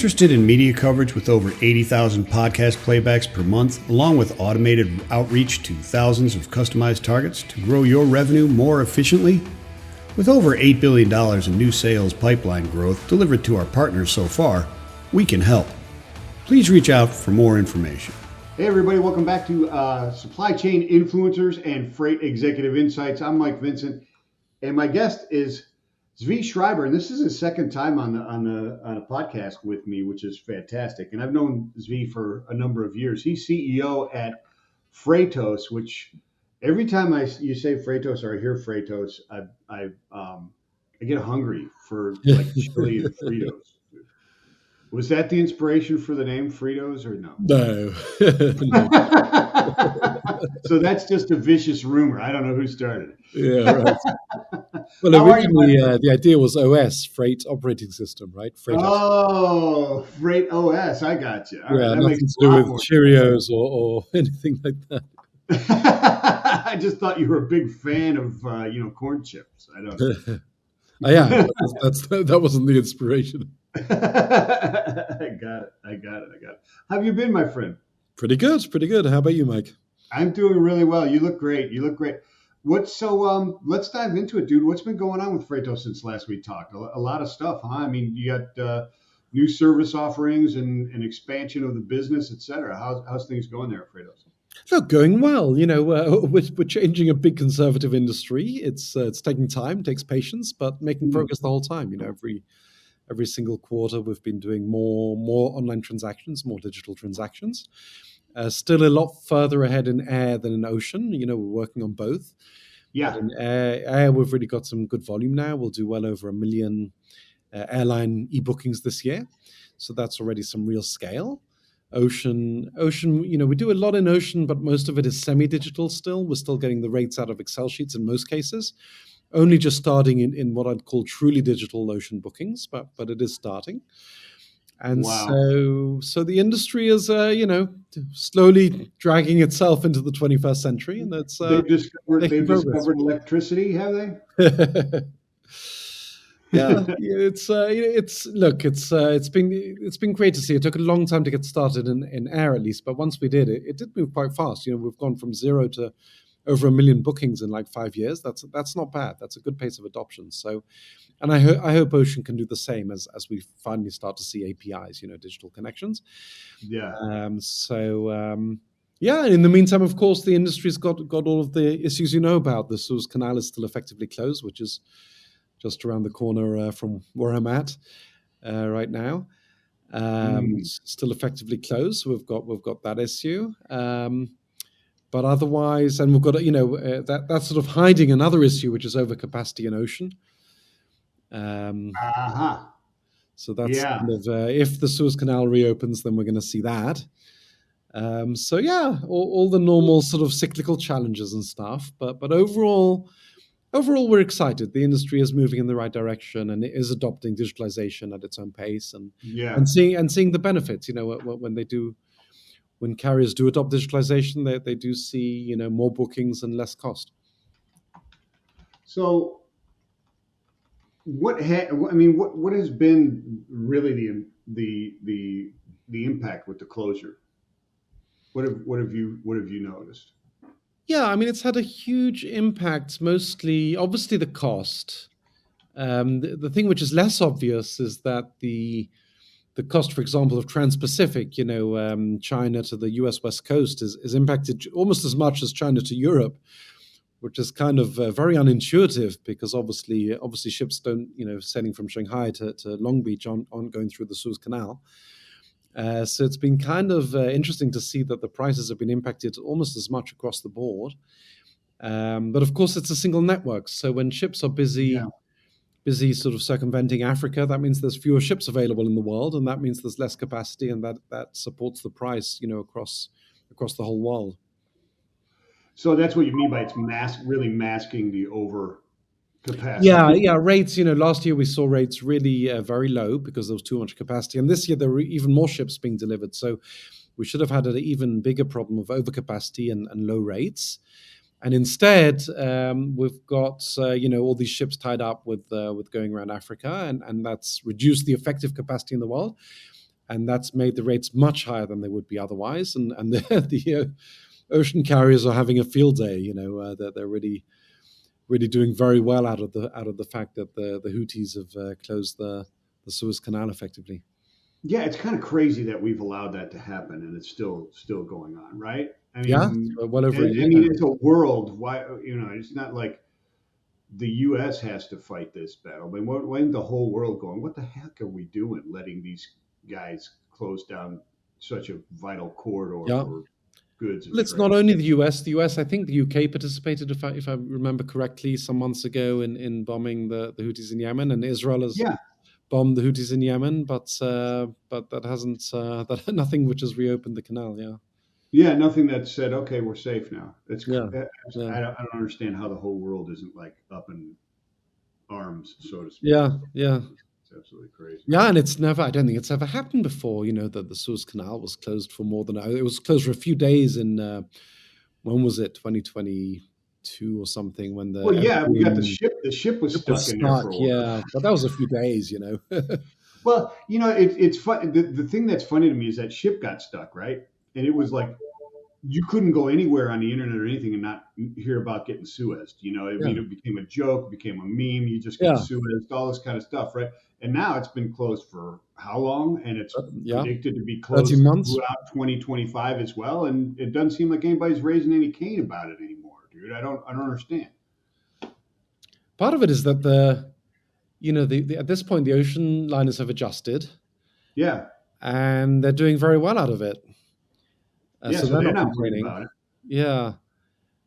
Interested in media coverage with over 80,000 podcast playbacks per month, along with automated outreach to thousands of customized targets to grow your revenue more efficiently? With over $8 billion in new sales pipeline growth delivered to our partners so far, we can help. Please reach out for more information. Hey everybody, welcome back to Supply Chain Influencers and Freight Executive Insights. I'm Mike Vincent, and my guest is Zvi Schreiber, and this is his second time on a podcast with me, which is fantastic. And I've known Zvi for a number of years. He's CEO at Freightos, which every time you say Freightos or I hear Freightos, I get hungry for like chili and Fritos. Was that the inspiration for the name Freightos or no? No. So that's just a vicious rumor. I don't know who started it. Yeah, right. Well, originally the idea was OS, Freight Operating System, right? Freightos. Oh, Freight OS. I got you. All right, nothing to do with Cheerios or anything like that. I just thought you were a big fan of corn chips. I don't know. Yeah, that wasn't the inspiration. I got it. How have you been, my friend? Pretty good. How about you, Mike? I'm doing really well. You look great. Let's dive into it, dude. What's been going on with Freightos since last we talked? A lot of stuff, huh? I mean, you got new service offerings and expansion of the business, et cetera. How's things going there at Freightos? Look, going well. You know, we're changing a big conservative industry. It's taking time, takes patience, but making progress the whole time. You know, every single quarter we've been doing more online transactions, more digital transactions. Still a lot further ahead in air than in ocean. You know, we're working on both. Yeah. But in air, we've really got some good volume now. We'll do well over 1 million airline e-bookings this year. So that's already some real scale. Ocean, you know, we do a lot in ocean, but most of it is semi-digital still. We're still getting the rates out of Excel sheets in most cases. Only just starting in what I'd call truly digital ocean bookings, but it is starting. And wow. So the industry is, slowly dragging itself into the 21st century, and it's they've discovered electricity, have they? Yeah, it's been great to see. It took a long time to get started in air, at least, but once we did, it did move quite fast. You know, we've gone from 0 to over 1 million bookings in like 5 years. That's not bad. That's a good pace of adoption. So, and I hope Ocean can do the same as we finally start to see APIs, you know, digital connections. Yeah. Yeah. In the meantime, of course, the industry's got all of the issues you know about. The Suez Canal is still effectively closed, which is just around the corner from where I'm at right now. Still effectively closed. So we've got that issue. But otherwise, and we've got, that's sort of hiding another issue, which is overcapacity in ocean. So that's kind of, if the Suez Canal reopens, then we're going to see that. All the normal sort of cyclical challenges and stuff. But overall, we're excited. The industry is moving in the right direction, and it is adopting digitalization at its own pace, and seeing the benefits. You know, when carriers do adopt digitalization, they do see, you know, more bookings and less cost. So, what has been really the impact with the closure? What have you noticed? Yeah, I mean, it's had a huge impact. Mostly, obviously, the cost. The thing which is less obvious is that the cost, for example, of Trans-Pacific, China to the US West Coast is impacted almost as much as China to Europe, which is kind of very unintuitive because obviously ships don't, sailing from Shanghai to Long Beach aren't going through the Suez Canal. So it's been kind of interesting to see that the prices have been impacted almost as much across the board. But of course, it's a single network. So when ships are busy sort of circumventing Africa, that means there's fewer ships available in the world, and that means there's less capacity, and that supports the price, across the whole world. So that's what you mean by it's really masking the over capacity. Yeah. Rates, last year we saw rates really very low because there was too much capacity, and this year there were even more ships being delivered. So we should have had an even bigger problem of overcapacity and low rates. And instead, we've got all these ships tied up with going around Africa, and that's reduced the effective capacity in the world. and that's made the rates much higher than they would be otherwise. And the ocean carriers are having a field day. They're really doing very well out of the fact that the Houthis have closed the Suez Canal effectively. Yeah, it's kind of crazy that we've allowed that to happen, and it's still going on, right? I Yeah, mean, well over a year I mean, now. it's a world. Why, it's not like the U.S. has to fight this battle. I mean, when the whole world going, what the heck are we doing, letting these guys close down such a vital corridor Yeah. for goods and Well, it's not trade? only the US. The US, I think the UK participated, if I remember correctly, some months ago in bombing the Houthis in Yemen, and Israel has Yeah, bombed the Houthis in Yemen, but that hasn't nothing which has reopened the canal. Yeah, yeah, nothing that said, okay, we're safe now. yeah, yeah, I don't understand how the whole world isn't like up in arms, so to speak. yeah, yeah. It's absolutely crazy. Yeah, and it's never. I don't think it's ever happened before. That the Suez Canal was closed for more than it was closed for a few days in when was it? 2022 or something? When the Well, yeah, we got the evergreen ship. The ship was ship was stuck in there stuck. for a while. Yeah, but that was a few days. Well, it's fun. The thing that's funny to me is that ship got stuck, right? And it was like you couldn't go anywhere on the internet or anything and not hear about getting Suez. I Yeah, mean, it became a joke, became a meme. You just get yeah, Suez, all this kind of stuff, right? And now it's been closed for how long? And it's yeah. predicted to be 13 closed months. throughout 2025 as well. And it doesn't seem like anybody's raising any cane about it anymore, dude. I don't understand. Part of it is that at this point the ocean liners have adjusted Yeah, and they're doing very well out of it. yeah. So So they're they're not not worried complaining. about it. Yeah.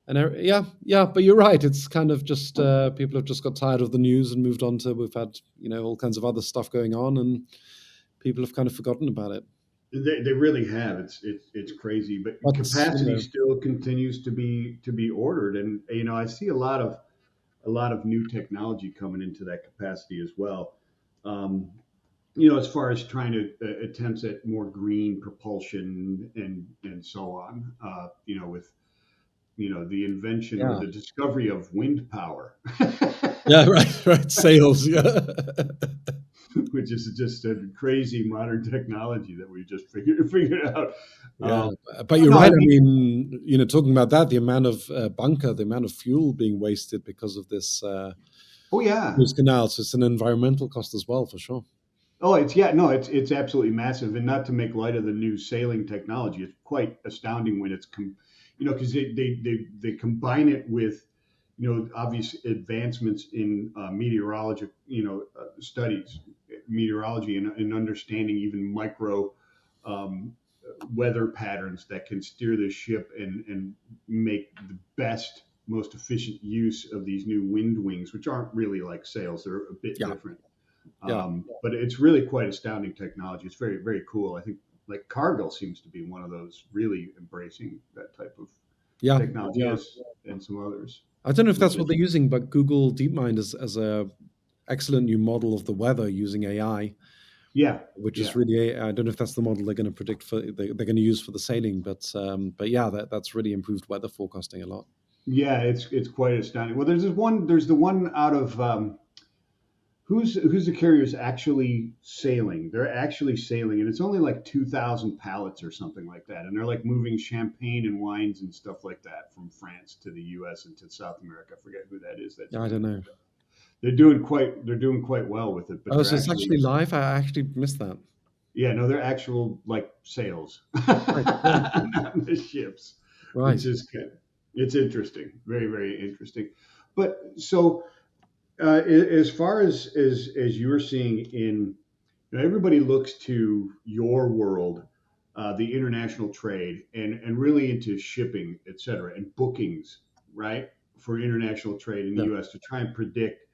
And yeah, but you're right. It's kind of just people have just got tired of the news and moved on to we've had all kinds of other stuff going on, and people have kind of forgotten about it. They really have. It's crazy, but But capacity still continues to be ordered, and I see a lot of new technology coming into that capacity as well. Um, as far as trying to attempts at more green propulsion and so on. With the invention or yeah, the discovery of wind power, yeah, right, sales, yeah, which is just a crazy modern technology that we just figured out. yeah. Um, But you're no, I right. I mean, mean, talking about that, the amount of bunker, the amount of fuel being wasted because of this oh yeah. Suez Canal. So it's an environmental cost as well, for sure. Oh, it's absolutely massive, and not to make light of the new sailing technology, it's quite astounding when because they combine it with obvious advancements in meteorology, studies, meteorology, and understanding even micro um, weather patterns that can steer the ship and make the best, most efficient use of these new wind wings, which aren't really like sails; they're a bit Yeah, different. yeah, But it's really quite astounding technology. It's very, very cool. I think like Cargill seems to be one of those really embracing that type of yeah, technology, yeah. and some others, I don't know if which that's what is they're using, but Google DeepMind is as a excellent new model of the weather using AI, yeah, which is yeah, really I don't know if that's the model they're going to predict they're going to use for the sailing, but yeah, that's really improved weather forecasting a lot. yeah. It's quite astounding. Well, there's this one. There's the one out of who's the carrier's actually sailing. They're actually sailing, and it's only like 2,000 pallets or something like that. And they're like moving champagne and wines and stuff like that from France to the U.S. and to South America. I forget who that is. That's Yeah, I don't doing know. it. They're doing quite well with it, but Oh, they're so it's actually, actually live. I actually missed that. yeah, no, they're actual like sales, Right. Yeah. not the ships, Right. which is good. It's interesting, very, very interesting. But so as far as you're seeing in, everybody looks to your world, the international trade, and really into shipping, et cetera, and bookings, right, for international trade in the Yeah. U.S. to try and predict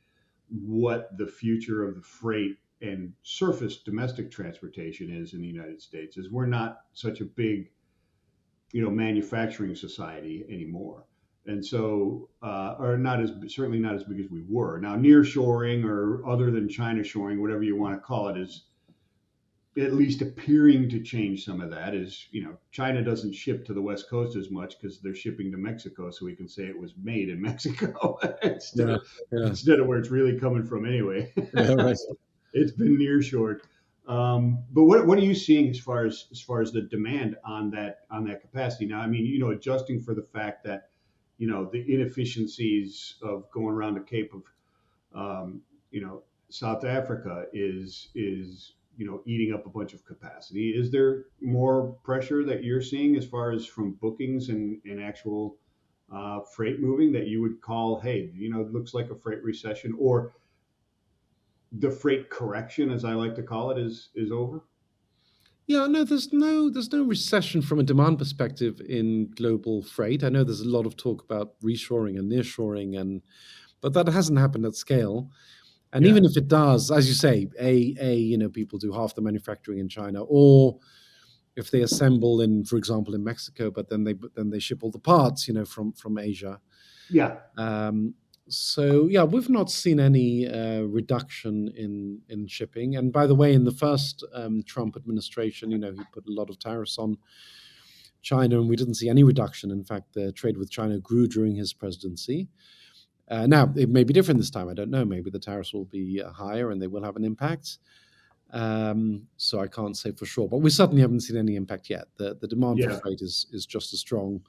what the future of the freight and surface domestic transportation is in the United States, is we're not such a big, manufacturing society anymore. And so, or not as certainly not as big as we were. Now, nearshoring or other than China shoring, whatever you want to call it, is at least appearing to change some of that. Is China doesn't ship to the West Coast as much because they're shipping to Mexico, so we can say it was made in Mexico Yeah. Yeah. instead of where it's really coming from anyway. Yeah. Right. So it's been nearshored. But what are you seeing as far as the demand on that capacity? Now, I mean, adjusting for the fact that the inefficiencies of going around the Cape of South Africa is eating up a bunch of capacity. Is there more pressure that you're seeing as far as from bookings and actual freight moving that you would call, hey, it looks like a freight recession, or the freight correction, as I like to call it, is over? Yeah, no, there's no recession from a demand perspective in global freight. I know there's a lot of talk about reshoring and nearshoring, but that hasn't happened at scale. And Yeah, even if it does, as you say, people do half the manufacturing in China, or if they assemble in, for example, in Mexico, but then they ship all the parts, from Asia. yeah, So yeah, we've not seen any reduction in shipping. And by the way, in the first Trump administration, he put a lot of tariffs on China, and we didn't see any reduction. In fact, the trade with China grew during his presidency. Now it may be different this time. I don't know. Maybe the tariffs will be higher, and they will have an impact. So I can't say for sure, but we certainly haven't seen any impact yet. The demand for yeah, freight is just as strong.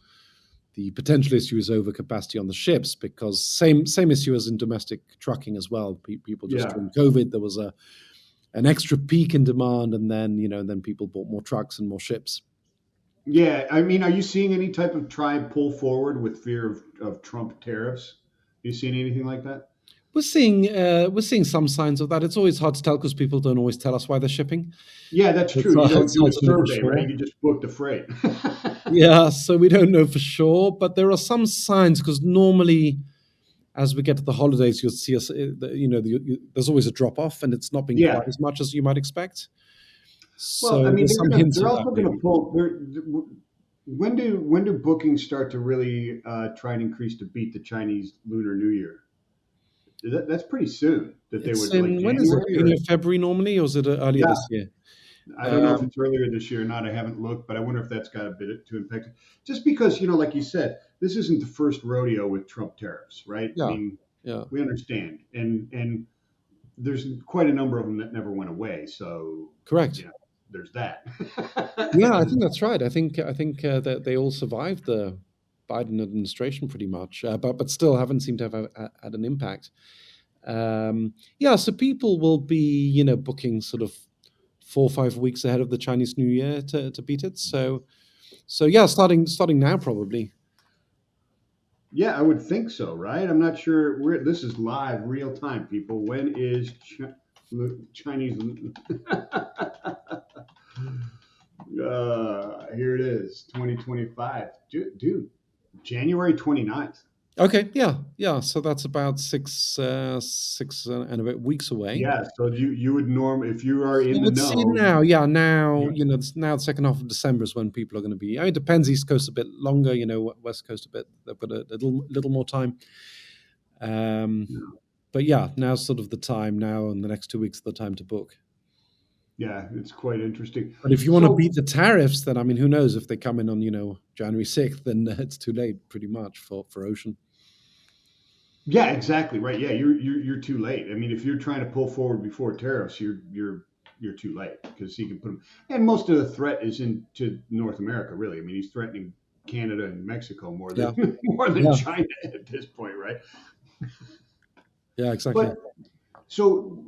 The potential issue is overcapacity on the ships, because same issue as in domestic trucking as well. People just yeah. during COVID, there was an extra peak in demand, and then people bought more trucks and more ships. Yeah, I mean, are you seeing any type of try pull forward with fear of Trump tariffs? You seen anything like that? We're seeing some signs of that. It's always hard to tell because people don't always tell us why they're shipping. Yeah, that's It's true. You hard, don't it's do a hard to know for survey, right? sure. You just book the freight. Yeah, so we don't know for sure, but there are some signs, because normally, as we get to the holidays, you'll see us. There's always a drop off, and it's not been Yeah. quite as much as you might expect. Well, I So mean, there's some hints they're of that, also gonna maybe. pull. When do bookings start to really try and increase to beat the Chinese Lunar New Year? That's pretty soon. That they It's would, like, in, when is it? January, Beginning or of February normally, or is it earlier yeah. this year? I don't know if Um, it's earlier this year or not. I haven't looked, but I wonder if that's got a bit to impact it. Just because, like you said, this isn't the first rodeo with Trump tariffs, right? I yeah, mean, yeah, we understand, and there's quite a number of them that never went away. So, you correct. know, there's that. Yeah, I think that's right. I think that they all survived the Biden administration pretty much, but still haven't seemed to have had an impact. Yeah, so people will be booking sort of 4 or 5 weeks ahead of the Chinese New Year to beat it. So yeah, starting now probably. Yeah, I would think so, right? I'm not sure. This is live, real time, people. When is Chinese? Here it is, 2025. Dude, January 29th. Okay, yeah, yeah. So that's about six and a bit weeks away. Yeah, so you would if you are You in the would see know. now, yeah, now, Yeah, now the second half of December is when people are going to be. I mean, it depends. East Coast a bit longer, West Coast a bit. They've got a little more time. Um, but yeah, now's sort of the time now, and the next 2 weeks are the time to book. yeah, it's quite interesting. But if you want to So beat the tariffs, then I mean, who knows if they come in on January 6th, then it's too late, pretty much for ocean. yeah, exactly right. Yeah, you're too late. I mean, if you're trying to pull forward before tariffs, you're too late, because he can put them. And most of the threat is into North America, really. I mean, he's threatening Canada and Mexico more Yeah, than more than yeah, China at this point, right? yeah, exactly. But so,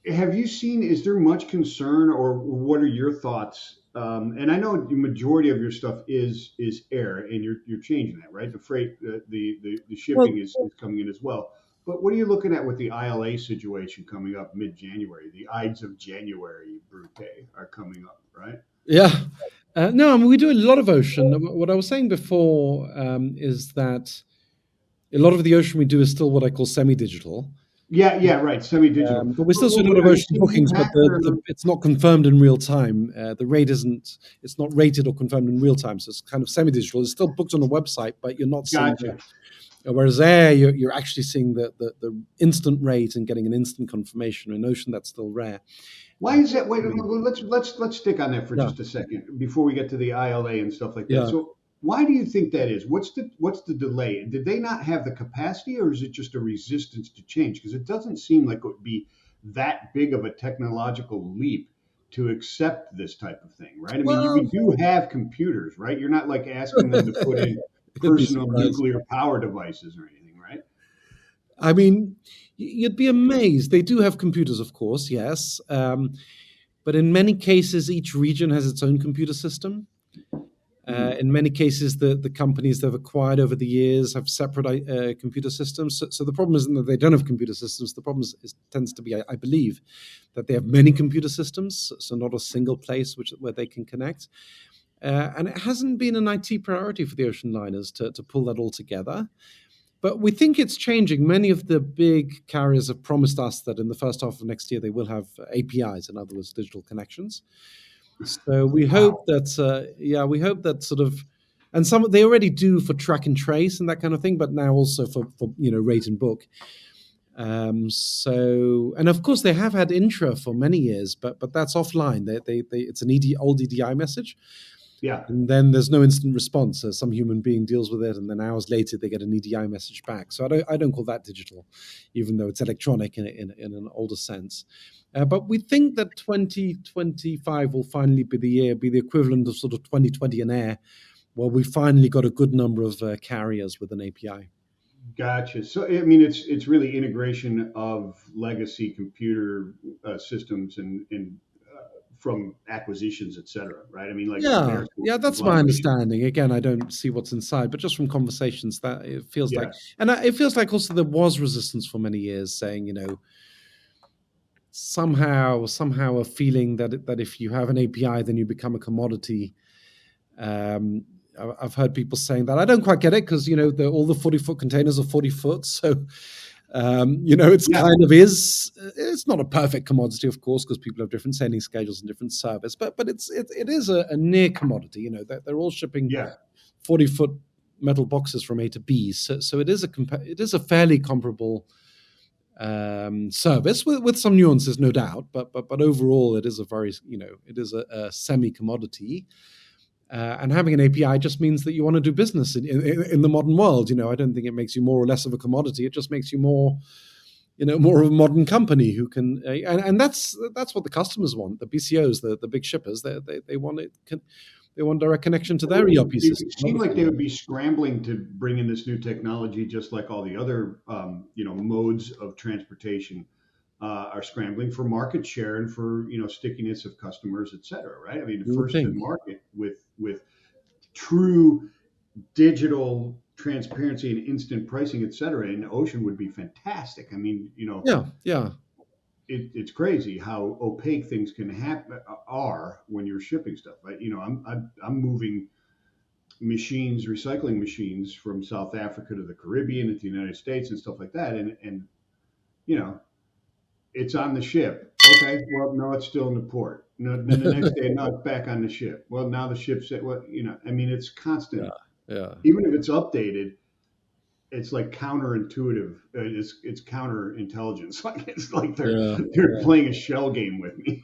have you seen? Is there much concern, or what are your thoughts? And I know the majority of your stuff is air, and you're changing that, right? The freight, the shipping Well, is coming in as well. But what are you looking at with the ILA situation coming up mid-January? The Ides of January, Brute, are coming up, right? yeah. No, I mean, we do a lot of ocean. What I was saying before is that a lot of the ocean we do is still what I call semi-digital. Yeah, yeah, right. Semi-digital. But we still do a lot of Are you ocean seeing bookings, but impact, or it's not confirmed in real time. The rate isn't, it's not rated or confirmed in real time. So it's kind of semi-digital. It's still booked on the website, but you're not seeing gotcha? whereas there, you're actually seeing the instant rate and getting an instant confirmation. In ocean, that's still rare. Why is that? Wait, let's stick on that for Yeah, just a second before we get to the ILA and stuff like that. yeah. So, why do you think that is? What's the delay? Did they not have the capacity, or is it just a resistance to change? Because it doesn't seem like it would be that big of a technological leap to accept this type of thing, right? I mean, we Well, do have computers, right? You're not like asking them to put in you'd be personal surprised. nuclear power devices or anything, right? I mean, you'd be amazed. They do have computers, of course, yes. But in many cases, each region has its own computer system. Hmm. In many cases, the companies they've acquired over the years have separate computer systems. So the problem isn't that they don't have computer systems. The problem tends to be, I believe, that they have many computer systems, so not a single place where they can connect. And it hasn't been an IT priority for the ocean liners to pull that all together. But we think it's changing. Many of the big carriers have promised us that in the first half of next year they will have APIs, in other words, digital connections. So we hope Wow. that, we hope that sort of, and some they already do for track and trace and that kind of thing, but now also for rate and book. And of course they have had intra for many years, but that's offline. They it's an old EDI message. Yeah. And then there's no instant response. So some human being deals with it, and then hours later they get an EDI message back. So I don't call that digital, even though it's electronic in an older sense. But we think that 2025 will finally be the equivalent of sort of 2020 in air, where we finally got a good number of carriers with an API. Gotcha. So I mean, it's really integration of legacy computer systems and from acquisitions, et cetera, right? I mean, like Yeah, Maersk yeah, has a that's lot my of machines. understanding. Again, I don't see what's inside, but just from conversations, that it feels like, Yeah, and it feels like also there was resistance for many years, saying somehow a feeling that if you have an API, then you become a commodity. Um, I've heard people saying that. I don't quite get it because all the 40-foot containers are 40 foot, so it's yeah, kind of is. It's not a perfect commodity, of course, because people have different sailing schedules and different service, but it is a near commodity. They're all shipping yeah. 40-foot metal boxes from A to B, so it is a fairly comparable service with some nuances, no doubt, but overall, it is a semi commodity. And having an API just means that you want to do business in the modern world. I don't think it makes you more or less of a commodity. It just makes you more of a modern company who can, and that's what the customers want. The BCOs, the big shippers, they want it. They want direct connection to their ERP It system. would seem like they would be scrambling to bring in this new technology, just like all the other, modes of transportation are scrambling for market share and for stickiness of customers, et cetera. Right? I mean, You would first to think. market with true digital transparency and instant pricing, et cetera, in ocean would be fantastic. I mean, Yeah, yeah, it's crazy how opaque things can happen are when you're shipping stuff. Right? I'm moving machines, recycling machines from South Africa to the Caribbean into the United States and stuff like that. And you know, it's on the ship. Okay, well, no, it's still in the port. No, then the next day, no, it's back on the ship. Well, now the ship's at what, I mean, it's yeah, constant. yeah, Even if it's updated, it's like counterintuitive. It's counterintelligence. Like it's like yeah, they're playing a shell game with me.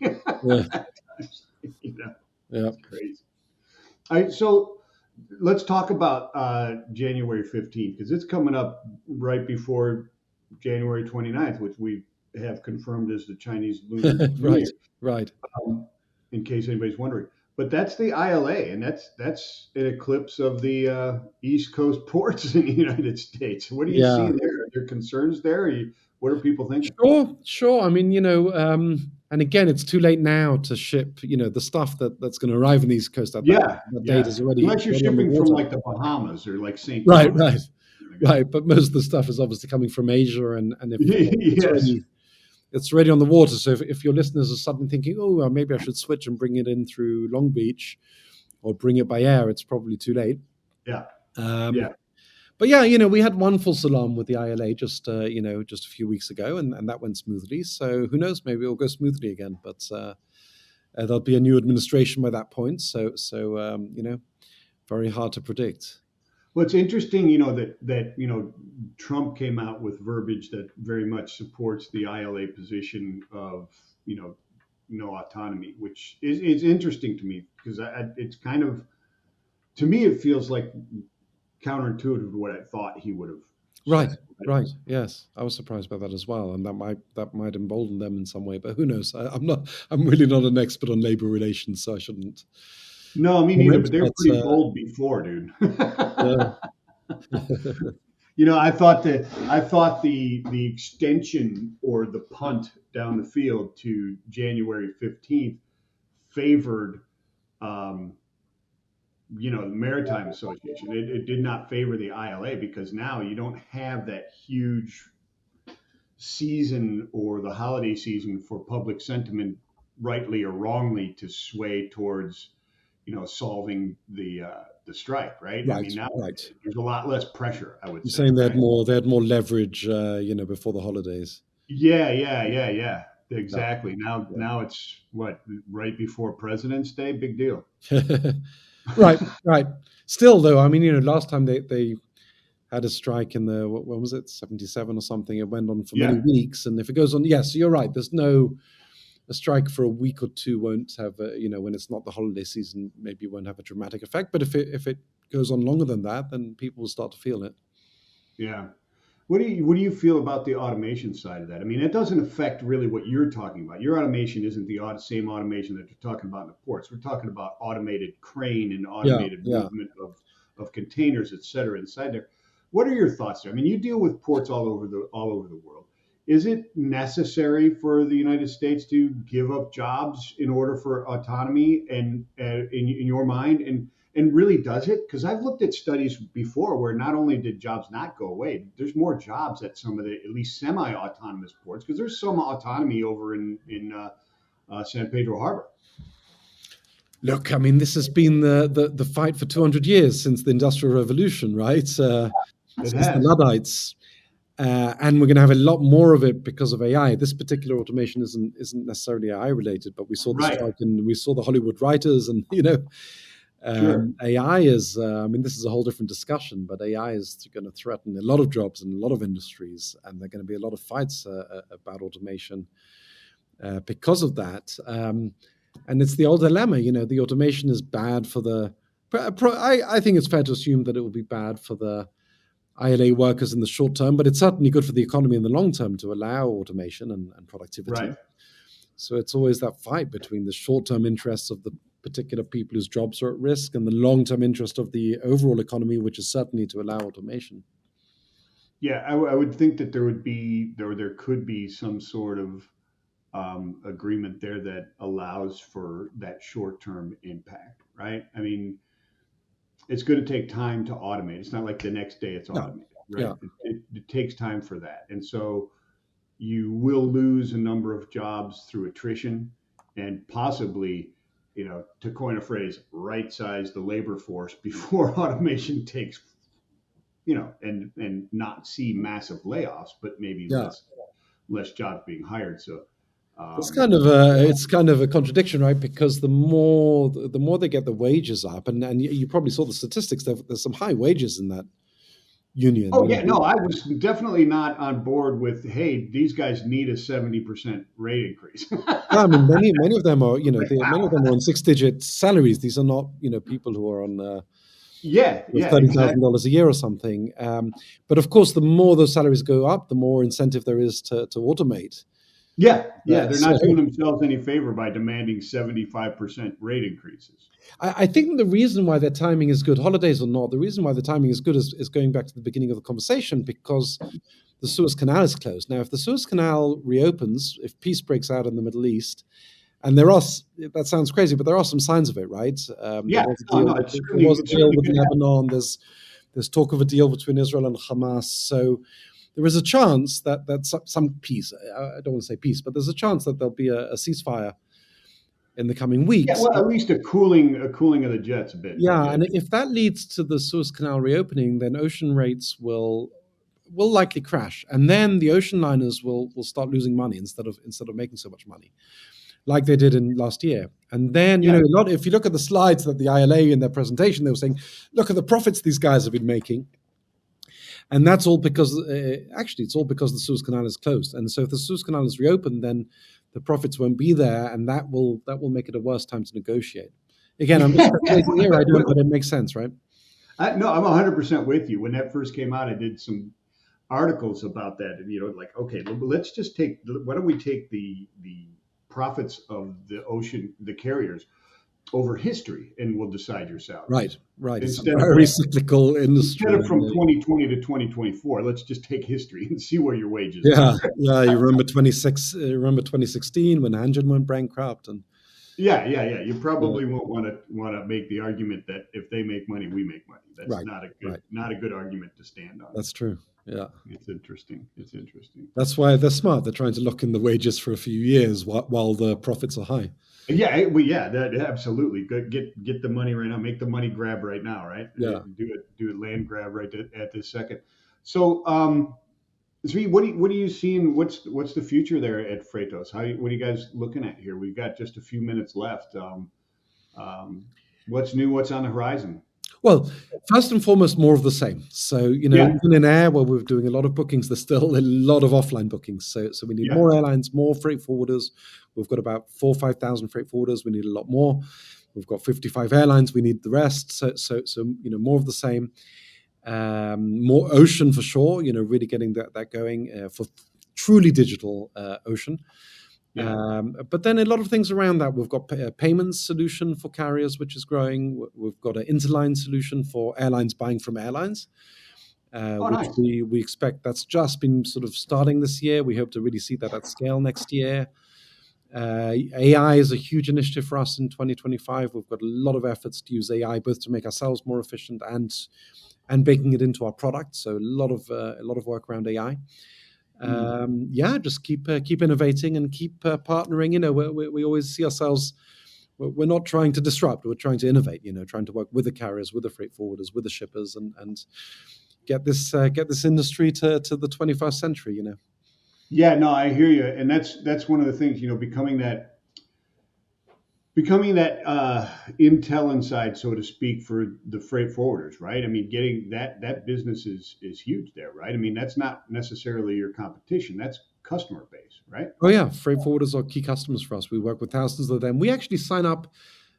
yeah, yeah. It's crazy. All right, so let's talk about January 15th because it's coming up right before January 29th, which we have confirmed as the Chinese Lunar New Right, Year, right. um, in case anybody's wondering. But that's the ILA, and that's an eclipse of the East Coast ports in the United States. What do you see Yeah. there? Are there concerns there? What are people thinking? Sure, sure. I mean, and again, it's too late now to ship, the stuff that's going to arrive in the East Coast. Yeah, That date yeah. is already Unless you're on the shipping from water. like the Bahamas or like St. Right, Thomas. right, right. But most of the stuff is obviously coming from Asia, and if Yes. it's already on the water. So if your listeners are suddenly thinking, oh, well, maybe I should switch and bring it in through Long Beach, or bring it by air, it's probably too late. Yeah. Um, Yeah. But yeah, we had one full salam with the ILA just a few weeks ago, and that went smoothly. So who knows? Maybe it'll go smoothly again. But there'll be a new administration by that point. So very hard to predict. Well, it's interesting, that Trump came out with verbiage that very much supports the ILA position of no autonomy, which is interesting to me because it's kind of, to me it feels like counterintuitive to what I thought he would have Right, right. Yes, I was surprised by that as well, and that might embolden them in some way. But who knows? I'm not. I'm really not an expert on labor relations, so I shouldn't No, me neither. comment. But they were But pretty bold before, dude. yeah, I thought the extension or the punt down the field to January 15th favored, um, the Maritime Association. It did not favor the ILA because now you don't have that huge season or the holiday season for public sentiment, rightly or wrongly, to sway towards solving the strike, right? I right, mean, now right. there's a lot less pressure, I would You're say, saying right? they had more leverage, before the holidays. Yeah. Yeah, Exactly. Now it's what, right before President's Day, big deal. yeah. Right, right. Still, though, I mean, last time they had a strike in the when was it, 77 or something? It went on for many Yeah, weeks, and if it goes on, yes, you're right. There's no a strike for a week or two won't have when it's not the holiday season, maybe won't have a dramatic effect. But if it goes on longer than that, then people will start to feel it. yeah. What do you feel about the automation side of that? I mean, it doesn't affect really what you're talking about. Your automation isn't the same automation that you're talking about in the ports. We're talking about automated crane and Yeah, automated yeah. movement of containers, et cetera, inside there. What are your thoughts there? I mean, you deal with ports all over the world. Is it necessary for the United States to give up jobs in order for autonomy, and in your mind, and really does it? Because I've looked at studies before where not only did jobs not go away, there's more jobs at some of the at least semi-autonomous ports, because there's some autonomy over in San Pedro Harbor. Look, I mean, this has been the fight for 200 years since the Industrial Revolution, right? It Since the has. Luddites. And we're going to have a lot more of it because of AI. This particular automation isn't necessarily AI related, but we saw the Right. strike and we saw the Hollywood writers, and Sure. AI is. I mean, this is a whole different discussion, but AI is going to threaten a lot of jobs in a lot of industries, and there are going to be a lot of fights about automation because of that. And it's the old dilemma, the automation is bad for the. I think it's fair to assume that it will be bad for the ILA workers in the short term, but it's certainly good for the economy in the long term to allow automation and productivity. Right. So it's always that fight between the short-term interests of the particular people whose jobs are at risk and the long-term interest of the overall economy, which is certainly to allow automation. Yeah, I would think that there could be some sort of agreement there that allows for that short-term impact, right? I mean, it's going to take time to automate. It's not like the next day it's Yeah, automated, right? yeah, It takes time for that. And so you will lose a number of jobs through attrition, and possibly, to coin a phrase, right size the labor force before automation takes, and not see massive layoffs, but maybe yeah. less jobs being hired. So, It's um, kind of a contradiction, right? Because the more they get the wages up, and you probably saw the statistics. There's some high wages in that union. oh yeah, no, I was definitely not on board with, hey, these guys need a 70% rate increase. Yeah, I mean, many of them are, many of Wow. them are on six-digit salaries. These are not, people who are on Yeah, thirty thousand exactly. dollars a year or something. But of course, the more those salaries go up, the more incentive there is to automate. Yeah, they're So not doing themselves any favor by demanding 75% rate increases. I think the reason why their timing is good, holidays or not, the reason why the timing is good is going back to the beginning of the conversation, because the Suez Canal is closed. Now, if the Suez Canal reopens, if peace breaks out in the Middle East, and that sounds crazy, but there are some signs of it, right? There Yeah, was a no, deal. no, There was a it deal certainly with could happen. Lebanon. There's talk of a deal between Israel and Hamas. So there is a chance that some peace. I don't want to say peace, but there's a chance that there'll be a ceasefire in the coming Yeah, weeks. well, at least a cooling of the jets a bit. Yeah, Yeah, and if that leads to the Suez Canal reopening, then ocean rates will likely crash, and then the ocean liners will start losing money instead of making so much money, like they did in last year. And then yeah, if you look at the slides that the ILA in their presentation, they were saying, look at the profits these guys have been making, and that's all because actually it's all because the Suez Canal is closed. And so if the Suez Canal is reopened, then the profits won't be there, and that will make it a worse time to negotiate. Again, I'm just yeah. speculating here. I don't, but it makes sense, right? No, I'm 100% with you. When that first came out, articles about that. And, like, okay, let's just why don't we take the profits of the ocean, the carriers, over history, and we'll decide your salary. Right. It's a Instead of very cyclical industry. from 2020 to 2024, let's just take history and see where your wages Yeah, are. yeah. You remember 2016 when Hanjin went bankrupt, and Yeah. You probably won't want to make the argument that if they make money, we make money. That's not a good argument to stand on. That's true. Yeah, it's interesting. That's why they're smart. They're trying to lock in the wages for a few years while the profits are high. Yeah, that absolutely. Get the money right now. Make the money grab right now, right? Yeah. Do a land grab right at this second. So, Zvi, what are you seeing? What's the future there at Freightos? What are you guys looking at here? We've got just a few minutes left. What's new? What's on the horizon? Well, first and foremost, more of the same. So, even in air, where we're doing a lot of bookings, there's still a lot of offline bookings. So we need more airlines, more freight forwarders. We've got about 4,000 or 5,000 freight forwarders. We need a lot more. We've got 55 airlines. We need the rest. So more of the same. More ocean for sure. Really getting that going for truly digital ocean. But then a lot of things around that. We've got a payments solution for carriers, which is growing. We've got an interline solution for airlines buying from airlines, which nice. we expect that's just been sort of starting this year. We hope to really see that at scale next year. AI is a huge initiative for us in 2025. We've got a lot of efforts to use AI both to make ourselves more efficient and baking it into our product. So a lot of work around AI. Just keep innovating and keep partnering. We always see ourselves. We're not trying to disrupt. We're trying to innovate. Trying to work with the carriers, with the freight forwarders, with the shippers, and get this industry to the 21st century. Yeah, no, I hear you, and that's one of the things. Becoming that intel inside, so to speak, for the freight forwarders, right? I mean, getting that business is huge there, right? I mean, that's not necessarily your competition. That's customer base, right? Oh yeah, freight forwarders are key customers for us. We work with thousands of them. We actually sign up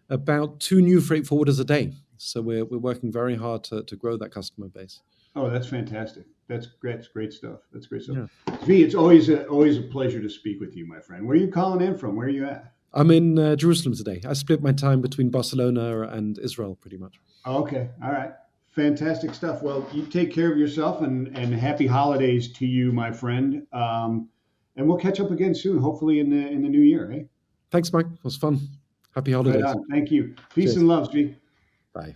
about 2 new freight forwarders a day. So we're working very hard to grow that customer base. Oh, that's fantastic. That's great stuff. Yeah. Zvi, it's always a pleasure to speak with you, my friend. Where are you calling in from? Where are you at? I'm in Jerusalem today. I split my time between Barcelona and Israel pretty much. Okay. All right. Fantastic stuff. Well, you take care of yourself and happy holidays to you, my friend. And we'll catch up again soon, hopefully in the new year. Eh? Thanks, Mike. It was fun. Happy holidays. Right on. Thank you. Peace and love, Zvi. Bye.